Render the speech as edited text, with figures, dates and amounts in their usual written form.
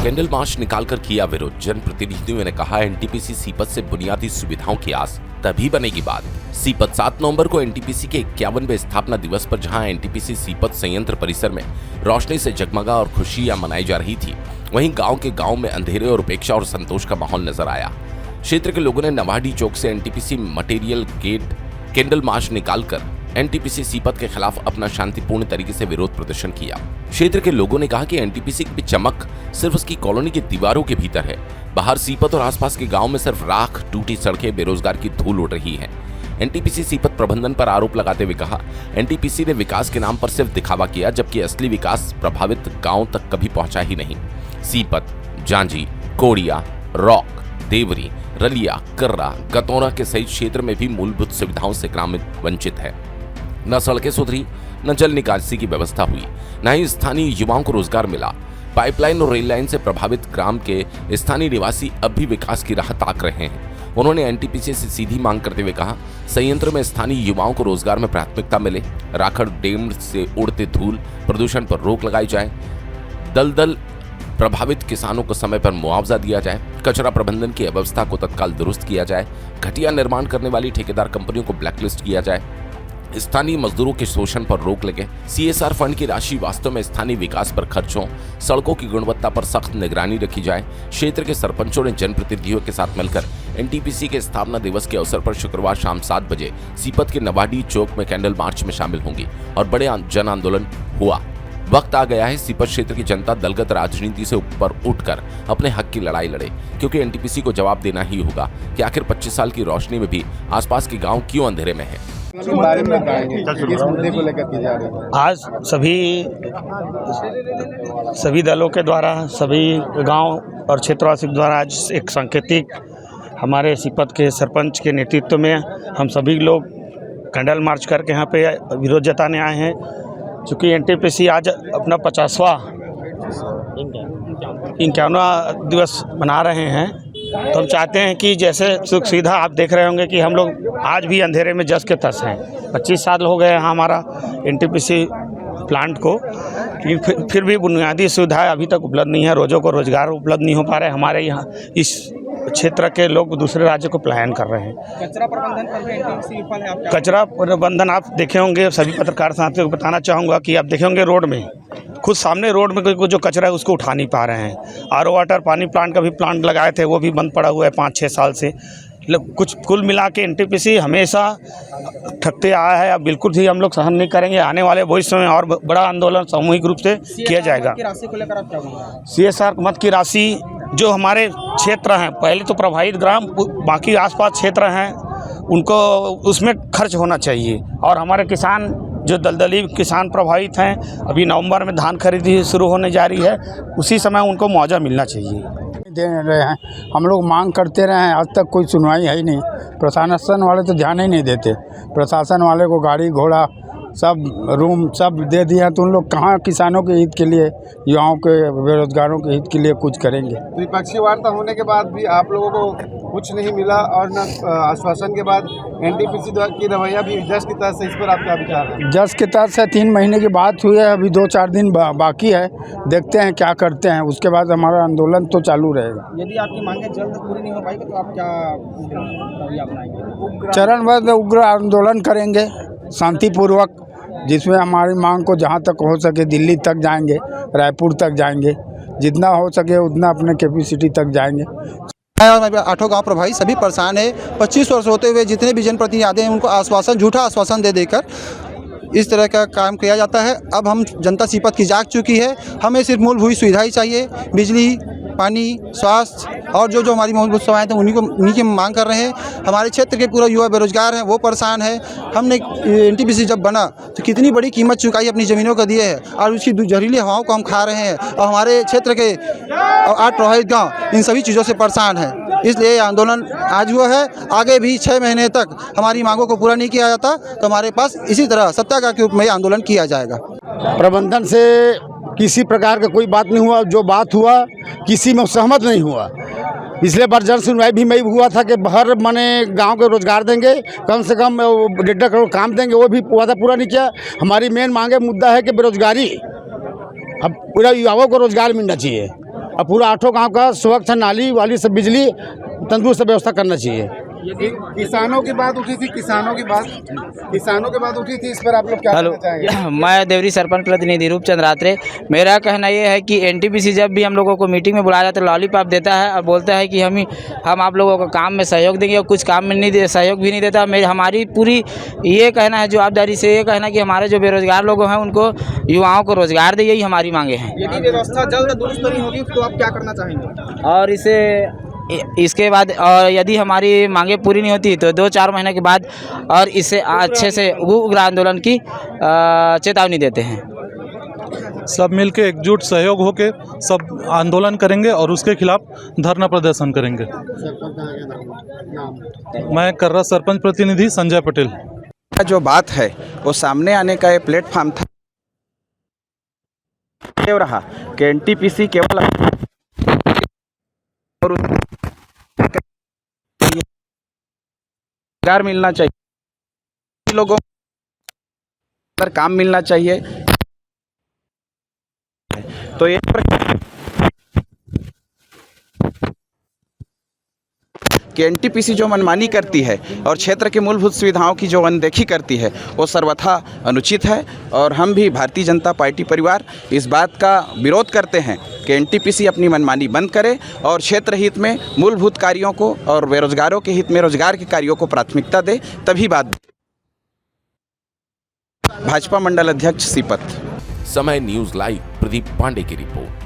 Candle march निकालकर किया विरोध। जनप्रतिनिधियों ने कहा एनटीपीसी सीपत से बुनियादी सुविधाओं की आस तभी बनेगी बात। सीपत 7 नवंबर को एनटीपीसी के 51वें स्थापना दिवस पर जहां एनटीपीसी सीपत संयंत्र परिसर में रोशनी से जगमगा और खुशियां मनाई जा रही थी, वहीं गांव के गांव में अंधेरे और उपेक्षा और संतोष का माहौल नजर आया। क्षेत्र के लोगों ने नवाडी चौक से NTPC material gate candle march निकालकर एनटीपीसी सीपत के खिलाफ अपना शांतिपूर्ण तरीके से विरोध प्रदर्शन किया। क्षेत्र के लोगों ने कहा कि एनटीपीसी की चमक सिर्फ उसकी कॉलोनी की दीवारों के भीतर है। बाहर सीपत और आसपास के गांव में सिर्फ राख, टूटी सड़कें, बेरोजगार की धूल उड़ रही है। एनटीपीसी सीपत प्रबंधन पर आरोप लगाते हुए कहा एनटीपीसी ने विकास के नाम पर सिर्फ दिखावा किया, जबकि असली विकास प्रभावित गांव तक कभी पहुंचा ही नहीं। सीपत, जांजी, कोड़िया, रॉक, देवरी, रलिया, कर्रा, गतौरा के सहित क्षेत्र में भी मूलभूत सुविधाओं से ग्रामीण वंचित है। न सड़कें सुधरी, न जल निकासी की व्यवस्था हुई, न ही स्थानीय युवाओं को रोजगार मिला। पाइपलाइन और रेल लाइन से प्रभावित ग्राम के स्थानीय निवासी अब भी विकास की राह ताक रहे हैं। उन्होंने एनटीपीसी से सीधी मांग करते हुए कहा संयंत्र में स्थानीय युवाओं को रोजगार में प्राथमिकता मिले, राखड़ डैम से उड़ते धूल प्रदूषण पर रोक लगाई जाए, दलदल प्रभावित किसानों को समय पर मुआवजा दिया जाए, कचरा प्रबंधन की अव्यवस्था को तत्काल दुरुस्त किया जाए, घटिया निर्माण करने वाली ठेकेदार कंपनियों को ब्लैकलिस्ट किया जाए, स्थानीय मजदूरों के शोषण पर रोक लगे, सीएसआर फंड की राशि वास्तव में स्थानीय विकास पर खर्च हो, सड़कों की गुणवत्ता पर सख्त निगरानी रखी जाए। क्षेत्र के सरपंचों ने जनप्रतिनिधियों के साथ मिलकर एनटीपीसी के स्थापना दिवस के अवसर पर शुक्रवार शाम 7 बजे सीपत के नवाडी चौक में कैंडल मार्च में शामिल होंगी और बड़े जन आंदोलन हुआ। वक्त आ गया है सीपत क्षेत्र की जनता दलगत राजनीति से ऊपर उठकर अपने हक की लड़ाई लड़े, क्योंकि एनटीपीसी को जवाब देना ही होगा कि आखिर 25 साल की रोशनी में भी आसपास के गांव क्यों अंधेरे में है। बारे में किस मुद्दे को लेकर की जा रही है? आज सभी दलों के द्वारा, सभी गांव और क्षेत्रवासियों द्वारा आज एक सांकेतिक हमारे सीपत के सरपंच के नेतृत्व में हम सभी लोग कैंडल मार्च करके यहाँ पे विरोध जताने आए हैं। चूँकि एनटीपीसी आज अपना 50वां 51वां दिवस मना रहे हैं, तो हम चाहते हैं कि जैसे सुख सुविधा आप देख रहे होंगे कि हम लोग आज भी अंधेरे में जस के तस हैं। 25 साल हो गए हैं हमारा एनटीपीसी प्लांट को, लेकिन फिर भी बुनियादी सुविधाएं अभी तक उपलब्ध नहीं है। रोज़ों को रोजगार उपलब्ध नहीं हो पा रहे। हमारे यहाँ इस क्षेत्र के लोग दूसरे राज्य को पलायन कर रहे हैं। कचरा प्रबंधन पर भी एनटीपीसी विफल है। कचरा प्रबंधन आप देखे होंगे, सभी पत्रकार साथियों को बताना चाहूँगा कि आप देखे होंगे रोड में, खुद सामने रोड में कोई जो कचरा है उसको उठा नहीं पा रहे हैं। आरओ वाटर पानी प्लांट का भी प्लांट लगाए थे, वो भी बंद पड़ा हुआ है 5-6 साल से। कुछ कुल मिला के एनटीपीसी हमेशा ठगते आया है। अब बिल्कुल ही हम लोग सहन नहीं करेंगे। आने वाले भविष्य में और बड़ा आंदोलन सामूहिक रूप से किया जाएगा। सीएसआर मद की राशि जो हमारे क्षेत्र हैं, पहले तो प्रभावित ग्राम, बाकी आसपास क्षेत्र हैं, उनको उसमें खर्च होना चाहिए। और हमारे किसान जो दलदली किसान प्रभावित हैं, अभी नवंबर में धान खरीदी शुरू होने जा रही है, उसी समय उनको मुआवजा मिलना चाहिए। दे रहे हैं, हम लोग मांग करते रहे हैं, आज तक कोई सुनवाई है ही नहीं। प्रशासन वाले तो ध्यान ही नहीं देते। प्रशासन वाले को गाड़ी घोड़ा सब रूम सब दे दिए हैं, तो उन लोग कहाँ किसानों के हित के लिए, युवाओं के, बेरोजगारों के हित के लिए कुछ करेंगे। द्विपक्षीय वार्ता होने के बाद भी आप लोगों को कुछ नहीं मिला और न आश्वासन के बाद एनटीपीसी की रवैया भी जस की तरह से, इस पर आपका विचार है? जस की तरह से 3 महीने की बात हुई है, अभी 2-4 दिन बाकी है, देखते हैं क्या करते हैं। उसके बाद हमारा आंदोलन तो चालू रहेगा। यदि आपकी मांगें जल्द पूरी नहीं हो पाएगी तो आप क्या रवैया अपनाएंगे? चरणबद्ध उग्र आंदोलन करेंगे शांतिपूर्वक, जिसमें हमारी मांग को जहां तक हो सके दिल्ली तक जाएंगे, रायपुर तक जाएंगे, जितना हो सके उतना अपने कैपेसिटी तक जाएंगे। और 8 गाँव प्रभावित सभी परेशान है। 25 वर्ष होते हुए जितने भी जनप्रतिनिधि आते हैं उनको आश्वासन, झूठा आश्वासन दे देकर इस तरह का काम किया जाता है। अब हम जनता सीपत की जाग चुकी है। हमें सिर्फ मूलभूत सुविधाएं चाहिए, बिजली, पानी, स्वास्थ्य और जो हमारी मूलभूत सेवाएं थे उन्हीं की मांग कर रहे हैं। हमारे क्षेत्र के पूरा युवा बेरोजगार हैं, वो परेशान है। हमने एनटीपीसी जब बना तो कितनी बड़ी कीमत चुकाई अपनी ज़मीनों का दिए है, और उसकी जहरीली हवाओं को हम खा रहे हैं। और हमारे क्षेत्र के 8 प्रभावित गाँव इन सभी चीज़ों से परेशान है। इसलिए आंदोलन आज हुआ है। आगे भी 6 महीने तक हमारी मांगों को पूरा नहीं किया जाता तो हमारे पास इसी तरह सत्याग्रह के रूप में आंदोलन किया जाएगा। प्रबंधन से किसी प्रकार का कोई बात नहीं हुआ। जो बात हुआ किसी में सहमत नहीं हुआ। पिछले बार जन सुनवाई भी में हुआ था कि हर माने गांव को रोजगार देंगे, कम से कम 1.5 करोड़ काम देंगे, वो भी वादा पूरा नहीं किया। हमारी मेन मांगे मुद्दा है कि बेरोजगारी, अब पूरा युवाओं को रोजगार मिलना चाहिए। और पूरा 8 गांव का स्वच्छ नाली वाली सब बिजली तंदुरुस्त व्यवस्था करना चाहिए। किसानों की बात उठी थी, किसानों की बात उठी थी, इस पर आप लोग क्या हेलो, कहना चाहेंगे? मैं देवरी सरपंच प्रतिनिधि रूपचंद रात्रे। मेरा कहना ये है कि एनटीपीसी जब भी हम लोगों को मीटिंग में बुलाया जाता है तो लॉलीपॉप देता है और बोलता है कि हम आप लोगों को काम में सहयोग देंगे, और कुछ काम में नहीं दे सहयोग भी नहीं देता। हमारी पूरी ये कहना है, जवाबदारी से ये कहना कि हमारे जो बेरोजगार लोग हैं उनको, युवाओं को रोजगार दे, यही हमारी मांगे हैं। यदि व्यवस्था जल्द दुरुस्त नहीं होगी तो आप क्या करना चाहेंगे? और इसके बाद और यदि हमारी मांगे पूरी नहीं होती तो 2-4 महीने के बाद और इससे अच्छे से उग्र आंदोलन की चेतावनी देते हैं। सब मिलके एकजुट सहयोग होके सब आंदोलन करेंगे और उसके खिलाफ धरना प्रदर्शन करेंगे। मैं कर्रा सरपंच प्रतिनिधि संजय पटेल। जो बात है वो सामने आने का ये प्लेटफॉर्म था रहा कि एनटीपीसी केवल और रोजगार मिलना चाहिए, लोगों को काम मिलना चाहिए। तो ये कि एनटीपीसी जो मनमानी करती है और क्षेत्र की मूलभूत सुविधाओं की जो अनदेखी करती है वो सर्वथा अनुचित है। और हम भी भारतीय जनता पार्टी परिवार इस बात का विरोध करते हैं कि एनटीपीसी अपनी मनमानी बंद करे और क्षेत्र हित में मूलभूत कार्यों को और बेरोजगारों के हित में रोजगार के कार्यों को प्राथमिकता दे, तभी बात। भाजपा मंडल अध्यक्ष सीपत। समय न्यूज लाइव प्रदीप पांडे की रिपोर्ट।